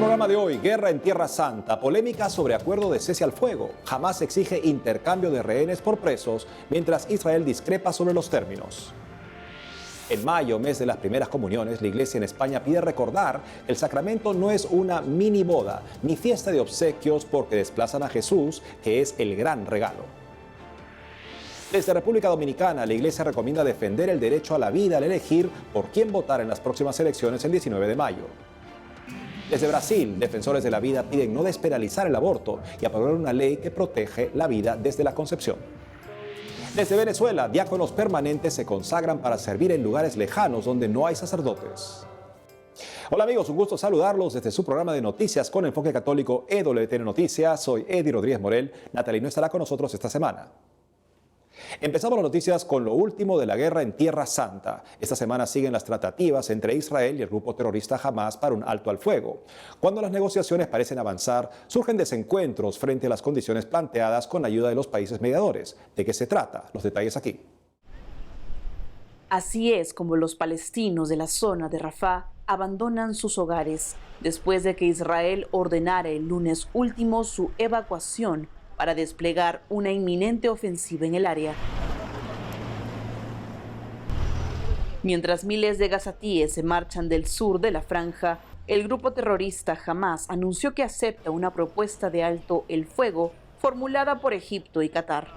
programa de hoy, guerra en Tierra Santa, polémica sobre acuerdo de cese al fuego. Hamás exige intercambio de rehenes por presos, mientras Israel discrepa sobre los términos. En mayo, mes de las primeras comuniones, la Iglesia en España pide recordar que el sacramento no es una mini boda ni fiesta de obsequios porque desplazan a Jesús, que es el gran regalo. Desde República Dominicana, la Iglesia recomienda defender el derecho a la vida al elegir por quién votar en las próximas elecciones el 19 de mayo. Desde Brasil, defensores de la vida piden no despenalizar el aborto y aprobar una ley que protege la vida desde la concepción. Desde Venezuela, diáconos permanentes se consagran para servir en lugares lejanos donde no hay sacerdotes. Hola amigos, un gusto saludarlos desde su programa de noticias con enfoque católico EWTN Noticias. Soy Eddie Rodríguez Morel. Natalie no estará con nosotros esta semana. Empezamos las noticias con lo último de la guerra en Tierra Santa. Esta semana siguen las tratativas entre Israel y el grupo terrorista Hamás para un alto al fuego. Cuando las negociaciones parecen avanzar, surgen desencuentros frente a las condiciones planteadas con ayuda de los países mediadores. ¿De qué se trata? Los detalles aquí. Así es como los palestinos de la zona de Rafah abandonan sus hogares después de que Israel ordenara el lunes último su evacuación para desplegar una inminente ofensiva en el área. Mientras miles de gazatíes se marchan del sur de la franja, el grupo terrorista Hamás anunció que acepta una propuesta de alto el fuego formulada por Egipto y Qatar.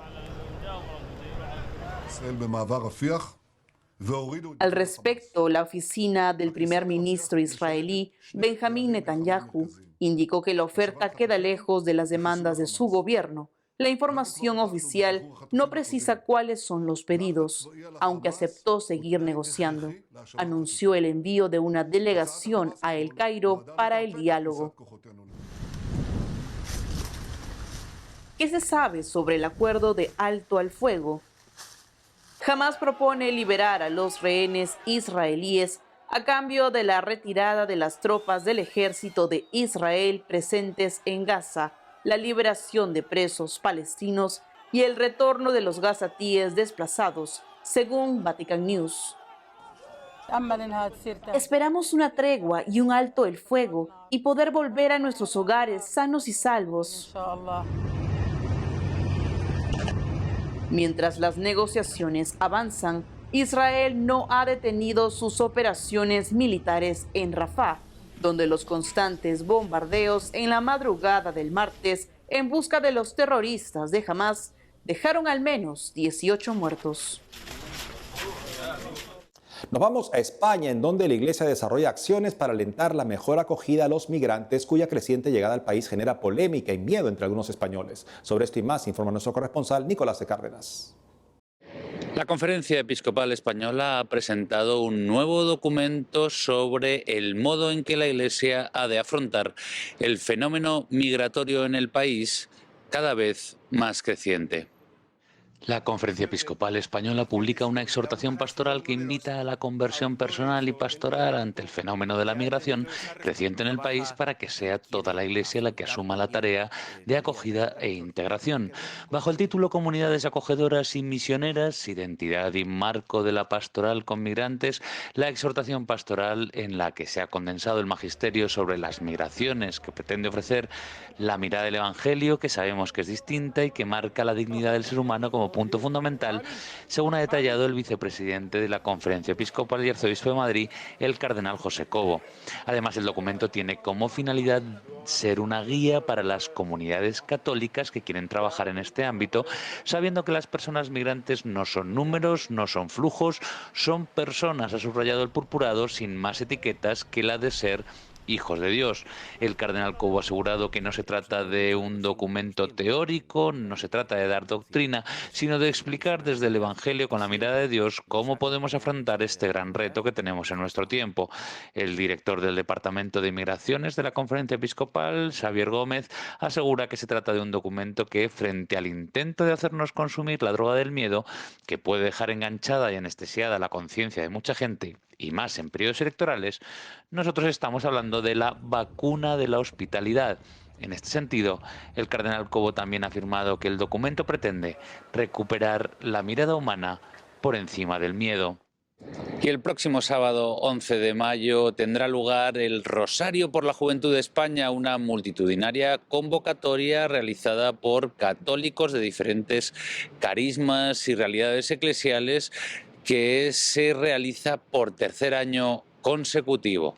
Al respecto, la oficina del primer ministro israelí, Benjamín Netanyahu, indicó que la oferta queda lejos de las demandas de su gobierno. La información oficial no precisa cuáles son los pedidos, aunque aceptó seguir negociando. Anunció el envío de una delegación a El Cairo para el diálogo. ¿Qué se sabe sobre el acuerdo de alto al fuego? Hamás propone liberar a los rehenes israelíes a cambio de la retirada de las tropas del ejército de Israel presentes en Gaza, la liberación de presos palestinos y el retorno de los gazatíes desplazados, según Vatican News. Esperamos una tregua y un alto el fuego y poder volver a nuestros hogares sanos y salvos. Mientras las negociaciones avanzan, Israel no ha detenido sus operaciones militares en Rafah, donde los constantes bombardeos en la madrugada del martes en busca de los terroristas de Hamás dejaron al menos 18 muertos. Nos vamos a España, en donde la Iglesia desarrolla acciones para alentar la mejor acogida a los migrantes, cuya creciente llegada al país genera polémica y miedo entre algunos españoles. Sobre esto y más informa nuestro corresponsal Nicolás de Cárdenas. La Conferencia Episcopal Española ha presentado un nuevo documento sobre el modo en que la Iglesia ha de afrontar el fenómeno migratorio en el país, cada vez más creciente. La Conferencia Episcopal Española publica una exhortación pastoral que invita a la conversión personal y pastoral ante el fenómeno de la migración creciente en el país para que sea toda la Iglesia la que asuma la tarea de acogida e integración. Bajo el título Comunidades acogedoras y misioneras, identidad y marco de la pastoral con migrantes, la exhortación pastoral en la que se ha condensado el magisterio sobre las migraciones que pretende ofrecer la mirada del Evangelio, que sabemos que es distinta y que marca la dignidad del ser humano como punto fundamental, según ha detallado el vicepresidente de la Conferencia Episcopal y Arzobispo de Madrid, el cardenal José Cobo. Además, el documento tiene como finalidad ser una guía para las comunidades católicas que quieren trabajar en este ámbito, sabiendo que las personas migrantes no son números, no son flujos, son personas, ha subrayado el purpurado, sin más etiquetas que la de ser hijos de Dios. El cardenal Cobo ha asegurado que no se trata de un documento teórico, no se trata de dar doctrina, sino de explicar desde el Evangelio con la mirada de Dios cómo podemos afrontar este gran reto que tenemos en nuestro tiempo. El director del Departamento de Inmigraciones de la Conferencia Episcopal, Xavier Gómez, asegura que se trata de un documento que, frente al intento de hacernos consumir la droga del miedo, que puede dejar enganchada y anestesiada la conciencia de mucha gente, y más en periodos electorales, nosotros estamos hablando de la vacuna de la hospitalidad. En este sentido, el cardenal Cobo también ha afirmado que el documento pretende recuperar la mirada humana por encima del miedo. Y el próximo sábado 11 de mayo tendrá lugar el Rosario por la Juventud de España, una multitudinaria convocatoria realizada por católicos de diferentes carismas y realidades eclesiales que se realiza por tercer año consecutivo.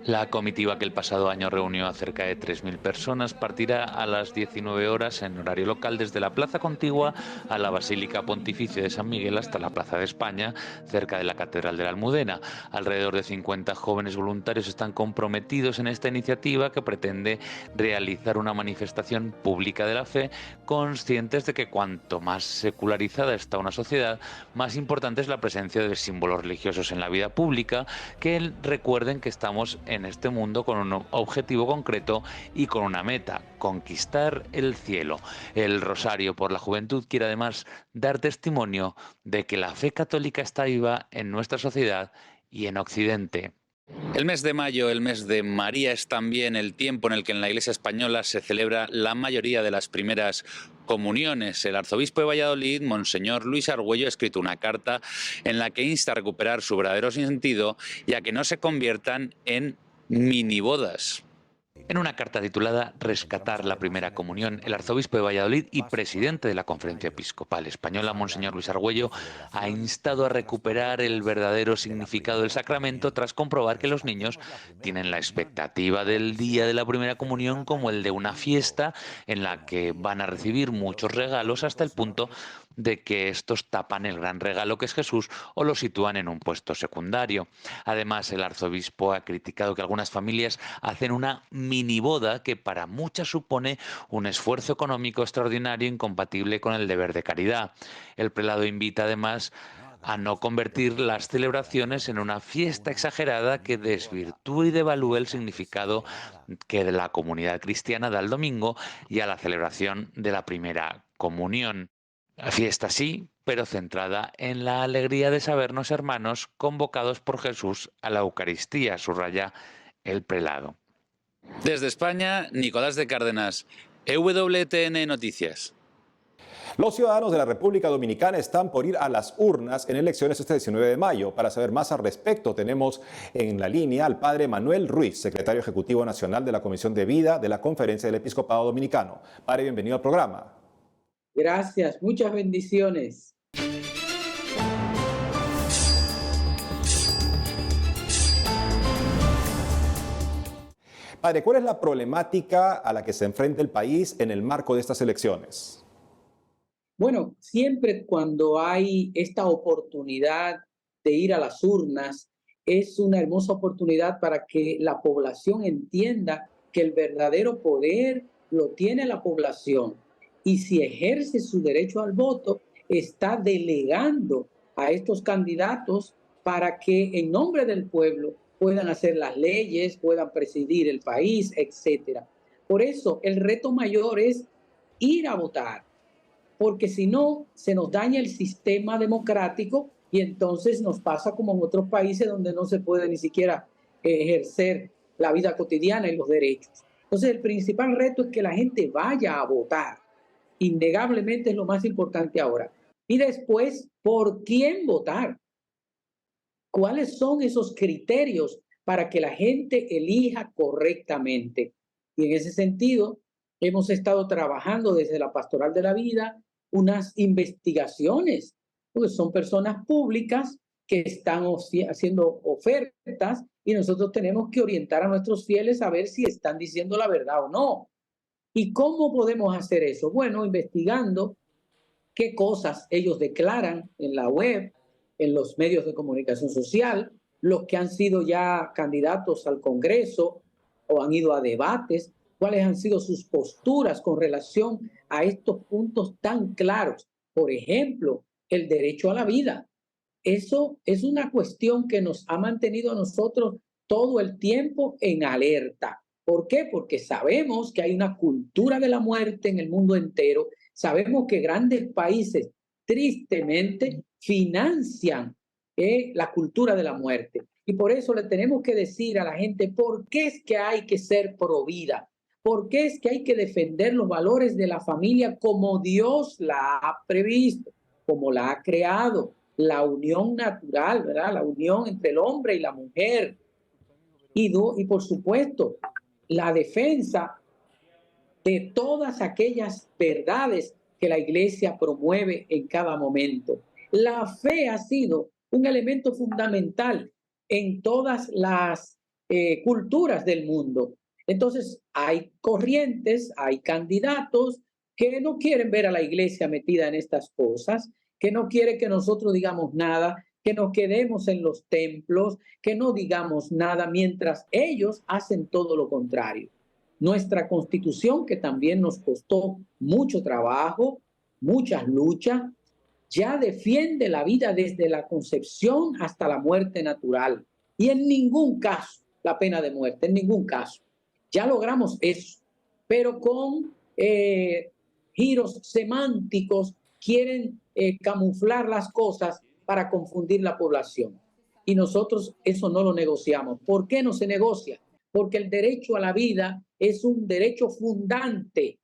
La comitiva que el pasado año reunió a cerca de 3.000 personas partirá a las 19 horas en horario local desde la plaza contigua a la Basílica Pontificia de San Miguel hasta la Plaza de España, cerca de la Catedral de la Almudena. Alrededor de 50 jóvenes voluntarios están comprometidos en esta iniciativa que pretende realizar una manifestación pública de la fe, conscientes de que cuanto más secularizada está una sociedad, más importante es la presencia de símbolos religiosos en la vida pública, que recuerden que estamos en este mundo con un objetivo concreto y con una meta: conquistar el cielo. El Rosario por la Juventud quiere además dar testimonio de que la fe católica está viva en nuestra sociedad y en Occidente. El mes de mayo, el mes de María, es también el tiempo en el que en la Iglesia española se celebra la mayoría de las primeras comuniones. El arzobispo de Valladolid, Monseñor Luis Argüello, ha escrito una carta en la que insta a recuperar su verdadero sentido y a que no se conviertan en minibodas. En una carta titulada Rescatar la primera comunión, el arzobispo de Valladolid y presidente de la Conferencia Episcopal Española, Monseñor Luis Argüello, ha instado a recuperar el verdadero significado del sacramento tras comprobar que los niños tienen la expectativa del día de la primera comunión como el de una fiesta en la que van a recibir muchos regalos hasta el punto de que estos tapan el gran regalo que es Jesús o lo sitúan en un puesto secundario. Además, el arzobispo ha criticado que algunas familias hacen una miniboda que para muchas supone un esfuerzo económico extraordinario incompatible con el deber de caridad. El prelado invita además a no convertir las celebraciones en una fiesta exagerada que desvirtúe y devalúe el significado que la comunidad cristiana da al domingo y a la celebración de la primera comunión. La fiesta sí, pero centrada en la alegría de sabernos hermanos convocados por Jesús a la Eucaristía, subraya el prelado. Desde España, Nicolás de Cárdenas, EWTN Noticias. Los ciudadanos de la República Dominicana están por ir a las urnas en elecciones este 19 de mayo. Para saber más al respecto, tenemos en la línea al padre Manuel Ruiz, secretario ejecutivo nacional de la Comisión de Vida de la Conferencia del Episcopado Dominicano. Padre, bienvenido al programa. Gracias, muchas bendiciones. Padre, ¿cuál es la problemática a la que se enfrenta el país en el marco de estas elecciones? Bueno, siempre cuando hay esta oportunidad de ir a las urnas, es una hermosa oportunidad para que la población entienda que el verdadero poder lo tiene la población. Y si ejerce su derecho al voto, está delegando a estos candidatos para que en nombre del pueblo puedan hacer las leyes, puedan presidir el país, etc. Por eso el reto mayor es ir a votar, porque si no, se nos daña el sistema democrático y entonces nos pasa como en otros países donde no se puede ni siquiera ejercer la vida cotidiana y los derechos. Entonces el principal reto es que la gente vaya a votar. Innegablemente es lo más importante ahora. Y después, ¿por quién votar? ¿Cuáles son esos criterios para que la gente elija correctamente? Y en ese sentido, hemos estado trabajando desde la Pastoral de la Vida unas investigaciones, porque son personas públicas que están haciendo ofertas y nosotros tenemos que orientar a nuestros fieles a ver si están diciendo la verdad o no. ¿Y cómo podemos hacer eso? Bueno, investigando qué cosas ellos declaran en la web, en los medios de comunicación social, los que han sido ya candidatos al Congreso o han ido a debates, cuáles han sido sus posturas con relación a estos puntos tan claros. Por ejemplo, el derecho a la vida. Eso es una cuestión que nos ha mantenido a nosotros todo el tiempo en alerta. ¿Por qué? Porque sabemos que hay una cultura de la muerte en el mundo entero. Sabemos que grandes países, tristemente, financian la cultura de la muerte. Y por eso le tenemos que decir a la gente por qué es que hay que ser pro vida. ¿Por qué es que hay que defender los valores de la familia como Dios la ha previsto, como la ha creado? la unión natural, ¿verdad? La unión entre el hombre y la mujer. Y por supuesto, la defensa de todas aquellas verdades que la Iglesia promueve en cada momento. La fe ha sido un elemento fundamental en todas las culturas del mundo. Entonces, hay corrientes, hay candidatos que no quieren ver a la Iglesia metida en estas cosas, que no quieren que nosotros digamos nada, que nos quedemos en los templos, que no digamos nada, mientras ellos hacen todo lo contrario. Nuestra Constitución, que también nos costó mucho trabajo, muchas luchas, ya defiende la vida desde la concepción hasta la muerte natural. Y en ningún caso, la pena de muerte, en ningún caso. Ya logramos eso, pero con giros semánticos quieren camuflar las cosas para confundir la población. Y nosotros eso no lo negociamos. ¿Por qué no se negocia? Porque el derecho a la vida es un derecho fundante.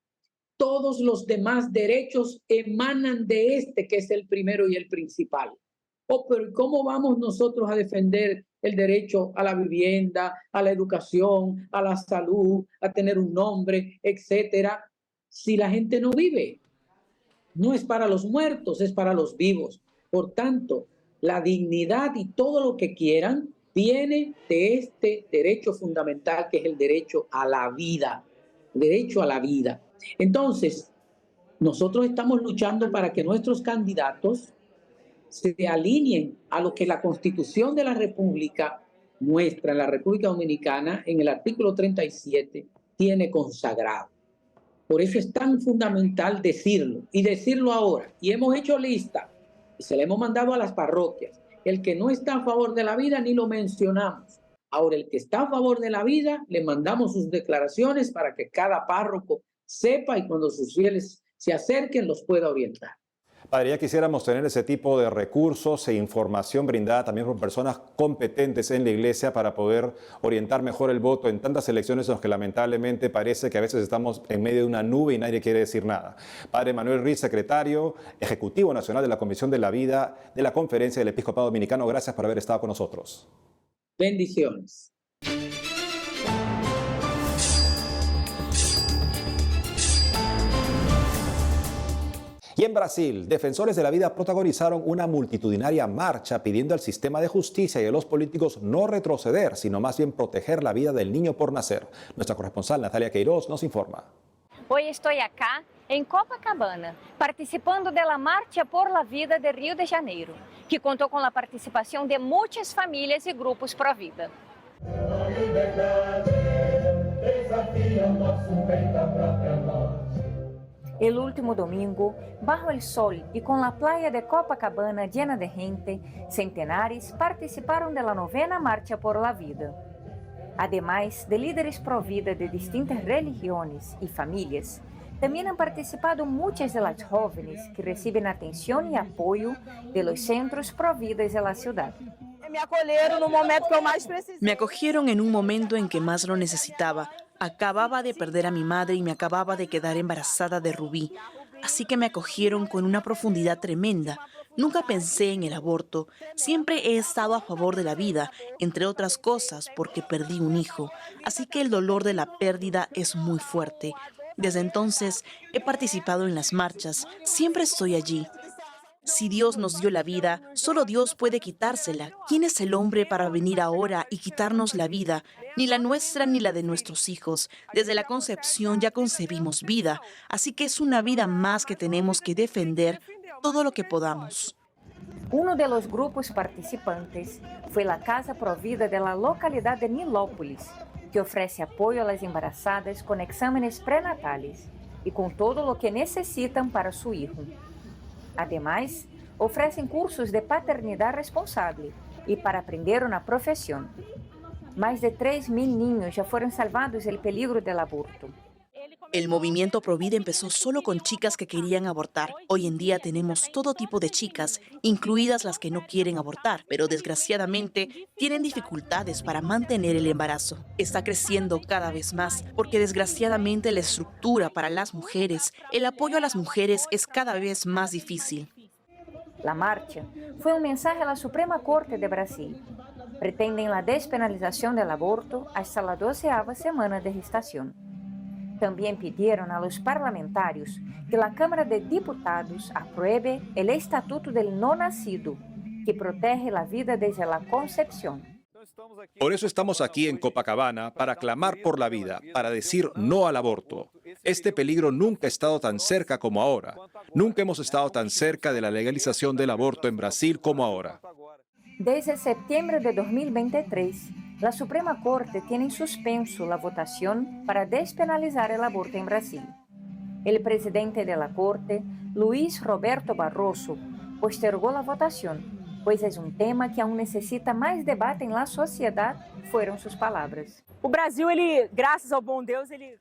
Todos los demás derechos emanan de este, que es el primero y el principal. Oh, pero ¿cómo vamos nosotros a defender el derecho a la vivienda, a la educación, a la salud, a tener un nombre, etcétera, si la gente no vive? No es para los muertos, es para los vivos. Por tanto, la dignidad y todo lo que quieran viene de este derecho fundamental, que es el derecho a la vida. Derecho a la vida. Entonces, nosotros estamos luchando para que nuestros candidatos se alineen a lo que la Constitución de la República nuestra, en la República Dominicana, en el artículo 37, tiene consagrado. Por eso es tan fundamental decirlo, y decirlo ahora. Y hemos hecho lista, y se le hemos mandado a las parroquias. El que no está a favor de la vida, ni lo mencionamos. Ahora, el que está a favor de la vida, le mandamos sus declaraciones para que cada párroco sepa y cuando sus fieles se acerquen los pueda orientar. Padre, ya quisiéramos tener ese tipo de recursos e información brindada también por personas competentes en la Iglesia para poder orientar mejor el voto en tantas elecciones en las que lamentablemente parece que a veces estamos en medio de una nube y nadie quiere decir nada. Padre Manuel Ruiz, secretario ejecutivo nacional de la Comisión de la Vida de la Conferencia del Episcopado Dominicano, gracias por haber estado con nosotros. Bendiciones. Y en Brasil, defensores de la vida protagonizaron una multitudinaria marcha pidiendo al sistema de justicia y a los políticos no retroceder, sino más bien proteger la vida del niño por nacer. Nuestra corresponsal Natalia Queiroz nos informa. Hoy estoy acá en Copacabana, participando de la Marcha por la Vida de Rio de Janeiro, que contó con la participación de muchas familias y grupos pro vida. El último domingo, bajo el sol y con la playa de Copacabana llena de gente, centenares participaron de la 9ª Marcha por la Vida. Además de líderes pro vida de distintas religiones y familias, también han participado muchas de las jóvenes que reciben atención y apoyo de los centros pro vida de la ciudad. Me acogieron en un momento en que más lo necesitaba. Acababa de perder a mi madre y me acababa de quedar embarazada de Rubí. Así que me acogieron con una profundidad tremenda. Nunca pensé en el aborto. Siempre he estado a favor de la vida, entre otras cosas porque perdí un hijo. Así que el dolor de la pérdida es muy fuerte. Desde entonces he participado en las marchas. Siempre estoy allí. Si Dios nos dio la vida, solo Dios puede quitársela. ¿Quién es el hombre para venir ahora y quitarnos la vida? Ni la nuestra ni la de nuestros hijos. Desde la concepción ya concebimos vida, así que es una vida más que tenemos que defender todo lo que podamos. Uno de los grupos participantes fue la Casa Pro Vida de la localidad de Nilópolis, que ofrece apoyo a las embarazadas con exámenes prenatales y con todo lo que necesitan para su hijo. Además, ofrecen cursos de paternidad responsable y para aprender una profesión. Más de 3.000 niños ya fueron salvados del peligro del aborto. El movimiento Provida empezó solo con chicas que querían abortar. Hoy en día tenemos todo tipo de chicas, incluidas las que no quieren abortar, pero desgraciadamente tienen dificultades para mantener el embarazo. Está creciendo cada vez más porque desgraciadamente la estructura para las mujeres, el apoyo a las mujeres es cada vez más difícil. La marcha fue un mensaje a la Suprema Corte de Brasil. Pretenden la despenalización del aborto hasta la 12ª semana de gestación. También pidieron a los parlamentarios que la Cámara de Diputados apruebe el Estatuto del No Nacido, que protege la vida desde la concepción. Por eso estamos aquí en Copacabana, para clamar por la vida, para decir no al aborto. Este peligro nunca ha estado tan cerca como ahora. Nunca hemos estado tan cerca de la legalización del aborto en Brasil como ahora. Desde septiembre de 2023, la Suprema Corte tiene en suspenso la votación para despenalizar el aborto en Brasil. El presidente de la Corte, Luis Roberto Barroso, postergó la votación, pues es un tema que aún necesita más debate en la sociedad, fueron sus palabras.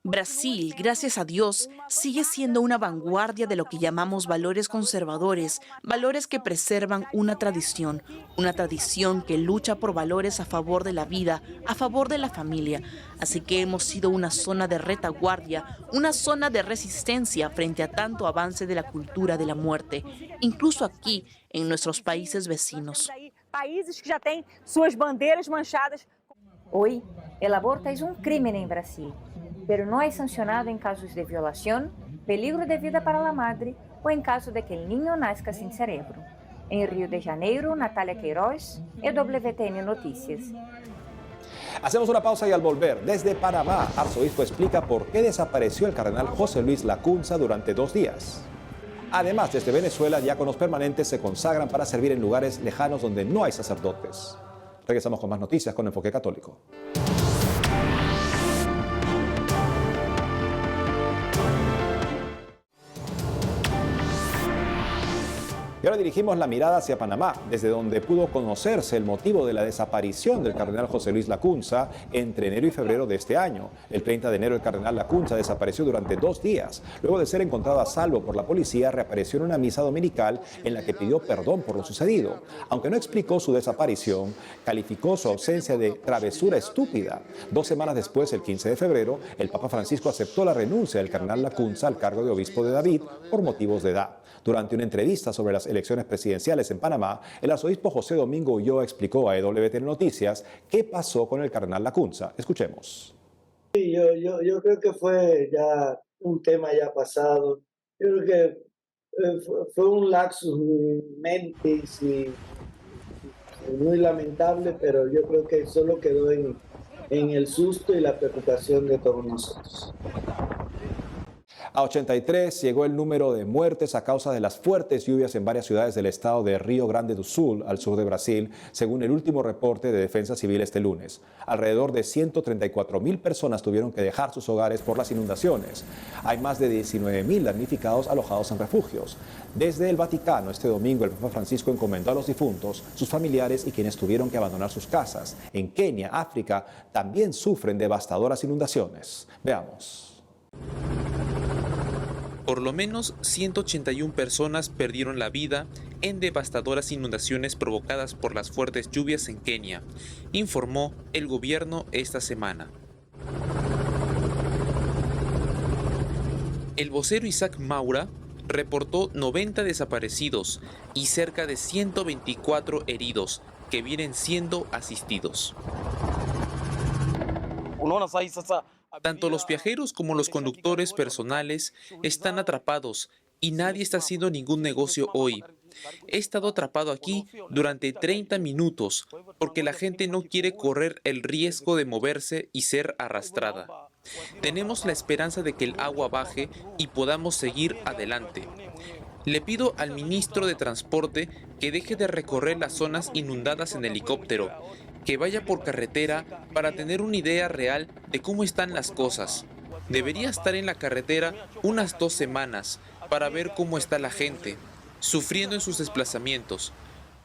Brasil, gracias a Dios, sigue siendo una vanguardia de lo que llamamos valores conservadores, valores que preservan una tradición que lucha por valores a favor de la vida, a favor de la familia. Así que hemos sido una zona de retaguardia, una zona de resistencia frente a tanto avance de la cultura de la muerte, incluso aquí en nuestros países vecinos. Hoy, el aborto es un crimen en Brasil, pero no es sancionado en casos de violación, peligro de vida para la madre o en caso de que el niño nazca sin cerebro. En Río de Janeiro, Natalia Queiroz, EWTN Noticias. Hacemos una pausa y al volver, desde Panamá, arzobispo explica por qué desapareció el cardenal José Luis Lacunza durante 2 días. Además, desde Venezuela, diáconos permanentes se consagran para servir en lugares lejanos donde no hay sacerdotes. Regresamos con más noticias con Enfoque Católico. Y ahora dirigimos la mirada hacia Panamá, desde donde pudo conocerse el motivo de la desaparición del cardenal José Luis Lacunza entre enero y febrero de este año. El 30 de enero el cardenal Lacunza desapareció durante 2 días. Luego de ser encontrado a salvo por la policía, reapareció en una misa dominical en la que pidió perdón por lo sucedido. Aunque no explicó su desaparición, calificó su ausencia de travesura estúpida. 2 semanas después, el 15 de febrero, el Papa Francisco aceptó la renuncia del cardenal Lacunza al cargo de obispo de David por motivos de edad. Durante una entrevista sobre las elecciones presidenciales en Panamá, el arzobispo José Domingo Ulloa explicó a EWTN Noticias qué pasó con el cardenal Lacunza. Escuchemos. Sí, yo creo que fue ya un tema ya pasado. Yo creo que fue un lapsus mentis y muy lamentable, pero yo creo que solo quedó en el susto y la preocupación de todos nosotros. A 83 llegó el número de muertes a causa de las fuertes lluvias en varias ciudades del estado de Río Grande do Sul, al sur de Brasil, según el último reporte de Defensa Civil este lunes. Alrededor de 134.000 personas tuvieron que dejar sus hogares por las inundaciones. Hay más de 19.000 damnificados alojados en refugios. Desde el Vaticano, este domingo, el Papa Francisco encomendó a los difuntos, sus familiares y quienes tuvieron que abandonar sus casas. En Kenia, África, también sufren devastadoras inundaciones. Veamos. Por lo menos 181 personas perdieron la vida en devastadoras inundaciones provocadas por las fuertes lluvias en Kenia, informó el gobierno esta semana. El vocero Isaac Maura reportó 90 desaparecidos y cerca de 124 heridos que vienen siendo asistidos. Tanto los viajeros como los conductores personales están atrapados y nadie está haciendo ningún negocio hoy. He estado atrapado aquí durante 30 minutos porque la gente no quiere correr el riesgo de moverse y ser arrastrada. Tenemos la esperanza de que el agua baje y podamos seguir adelante. Le pido al ministro de Transporte que deje de recorrer las zonas inundadas en helicóptero, que vaya por carretera para tener una idea real de cómo están las cosas. Debería estar en la carretera unas 2 semanas para ver cómo está la gente, sufriendo en sus desplazamientos.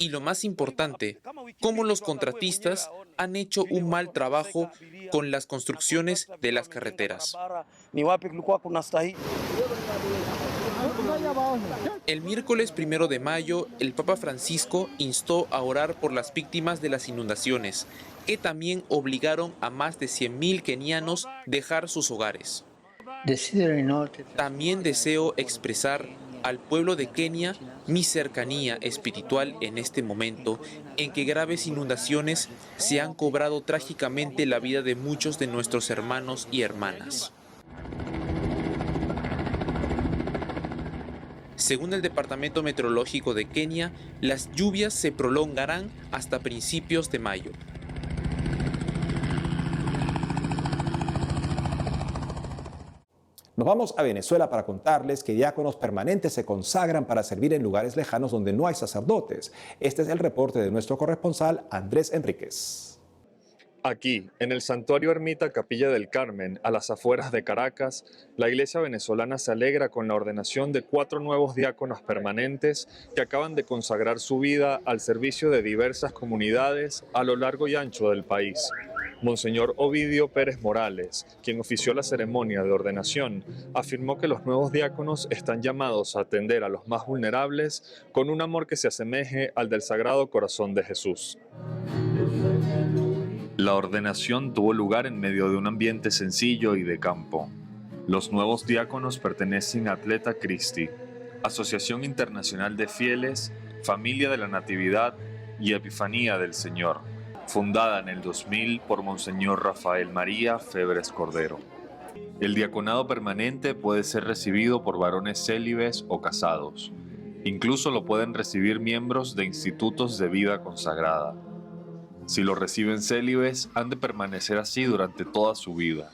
Y lo más importante, cómo los contratistas han hecho un mal trabajo con las construcciones de las carreteras. El miércoles 1 de mayo, el Papa Francisco instó a orar por las víctimas de las inundaciones, que también obligaron a más de 100.000 kenianos a dejar sus hogares. También deseo expresar al pueblo de Kenia mi cercanía espiritual en este momento en que graves inundaciones se han cobrado trágicamente la vida de muchos de nuestros hermanos y hermanas. Según el Departamento Meteorológico de Kenia, las lluvias se prolongarán hasta principios de mayo. Nos vamos a Venezuela para contarles que diáconos permanentes se consagran para servir en lugares lejanos donde no hay sacerdotes. Este es el reporte de nuestro corresponsal Andrés Enríquez. Aquí, en el Santuario Ermita Capilla del Carmen, a las afueras de Caracas, la iglesia venezolana se alegra con la ordenación de 4 nuevos diáconos permanentes que acaban de consagrar su vida al servicio de diversas comunidades a lo largo y ancho del país. Monseñor Ovidio Pérez Morales, quien ofició la ceremonia de ordenación, afirmó que los nuevos diáconos están llamados a atender a los más vulnerables con un amor que se asemeje al del Sagrado Corazón de Jesús. La ordenación tuvo lugar en medio de un ambiente sencillo y de campo. Los nuevos diáconos pertenecen a Atleta Christi, Asociación Internacional de Fieles, Familia de la Natividad y Epifanía del Señor, fundada en el 2000 por Monseñor Rafael María Febres Cordero. El diaconado permanente puede ser recibido por varones célibes o casados. Incluso lo pueden recibir miembros de institutos de vida consagrada. Si lo reciben célibes, han de permanecer así durante toda su vida.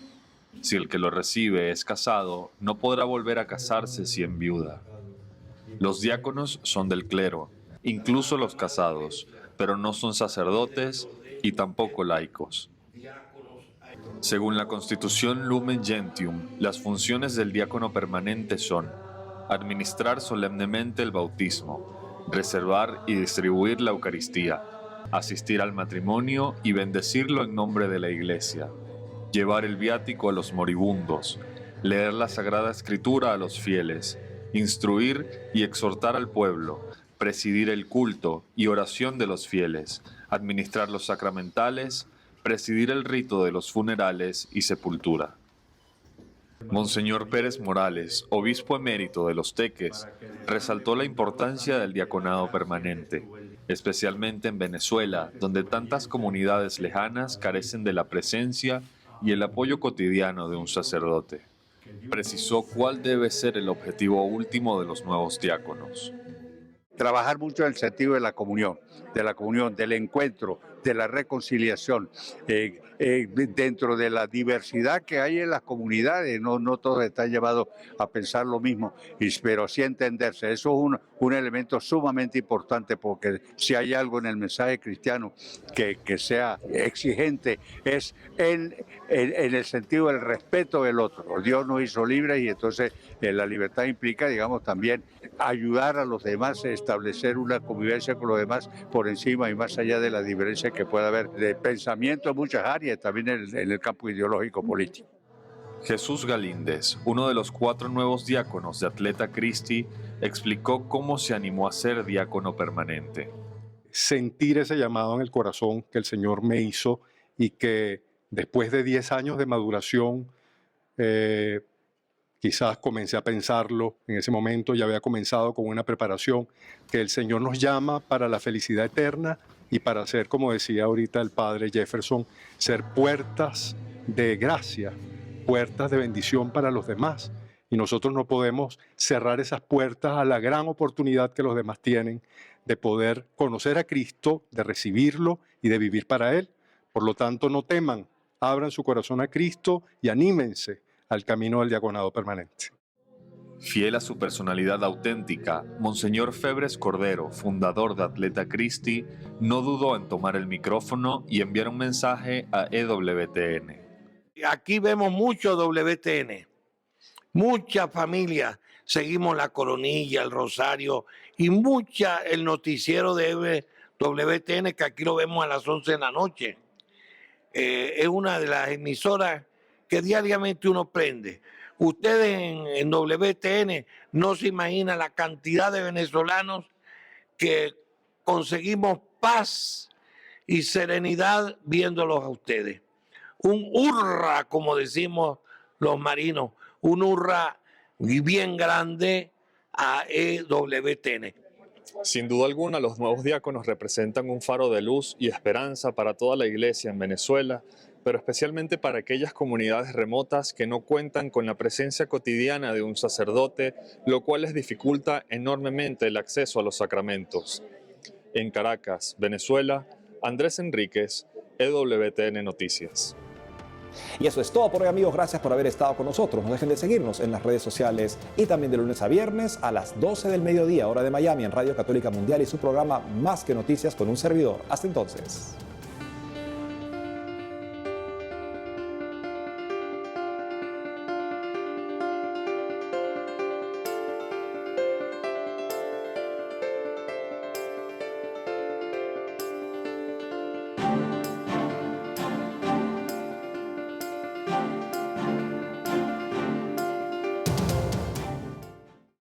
Si el que lo recibe es casado, no podrá volver a casarse si enviuda. Los diáconos son del clero, incluso los casados, pero no son sacerdotes y tampoco laicos. Según la Constitución Lumen Gentium, las funciones del diácono permanente son administrar solemnemente el bautismo, reservar y distribuir la Eucaristía, asistir al matrimonio y bendecirlo en nombre de la Iglesia, llevar el viático a los moribundos, leer la Sagrada Escritura a los fieles, instruir y exhortar al pueblo, presidir el culto y oración de los fieles, administrar los sacramentales, presidir el rito de los funerales y sepultura. Monseñor Pérez Morales, obispo emérito de Los Teques, resaltó la importancia del diaconado permanente, especialmente en Venezuela, donde tantas comunidades lejanas carecen de la presencia y el apoyo cotidiano de un sacerdote. Precisó cuál debe ser el objetivo último de los nuevos diáconos. Trabajar mucho en el sentido de la comunión, del encuentro, de la reconciliación, dentro de la diversidad que hay en las comunidades. No todos están llevados a pensar lo mismo, pero sí entenderse. Eso es un elemento sumamente importante, porque si hay algo en el mensaje cristiano que sea exigente, es en el sentido del respeto del otro. Dios nos hizo libres y entonces la libertad implica, digamos, también ayudar a los demás a establecer una convivencia con los demás por encima y más allá de la diferencia que pueda haber de pensamiento en muchas áreas, también en el campo ideológico político. Jesús Galíndez, uno de los 4 nuevos diáconos de Atleta Christi, explicó cómo se animó a ser diácono permanente. Sentir ese llamado en el corazón que el Señor me hizo y que después de 10 años de maduración, quizás comencé a pensarlo en ese momento, ya había comenzado con una preparación, que el Señor nos llama para la felicidad eterna y para ser, como decía ahorita el padre Jefferson, ser puertas de gracia, puertas de bendición para los demás. Y nosotros no podemos cerrar esas puertas a la gran oportunidad que los demás tienen de poder conocer a Cristo, de recibirlo y de vivir para Él. Por lo tanto, no teman, abran su corazón a Cristo y anímense al camino del diaconado permanente. Fiel a su personalidad auténtica, Monseñor Febres Cordero, fundador de Atleta Christi, no dudó en tomar el micrófono y enviar un mensaje a EWTN. Aquí vemos mucho WTN, muchas familias seguimos la coronilla, el rosario y el noticiero de WTN, que aquí lo vemos a las 11 de la noche. Es una de las emisoras que diariamente uno prende. Ustedes en WTN no se imaginan la cantidad de venezolanos que conseguimos paz y serenidad viéndolos a ustedes. Un hurra, como decimos los marinos, un hurra bien grande a EWTN. Sin duda alguna, los nuevos diáconos representan un faro de luz y esperanza para toda la iglesia en Venezuela, pero especialmente para aquellas comunidades remotas que no cuentan con la presencia cotidiana de un sacerdote, lo cual les dificulta enormemente el acceso a los sacramentos. En Caracas, Venezuela, Andrés Enríquez, EWTN Noticias. Y eso es todo por hoy, amigos. Gracias por haber estado con nosotros. No dejen de seguirnos en las redes sociales y también de lunes a viernes a las 12 del mediodía, hora de Miami, en Radio Católica Mundial y su programa Más que Noticias con un servidor. Hasta entonces.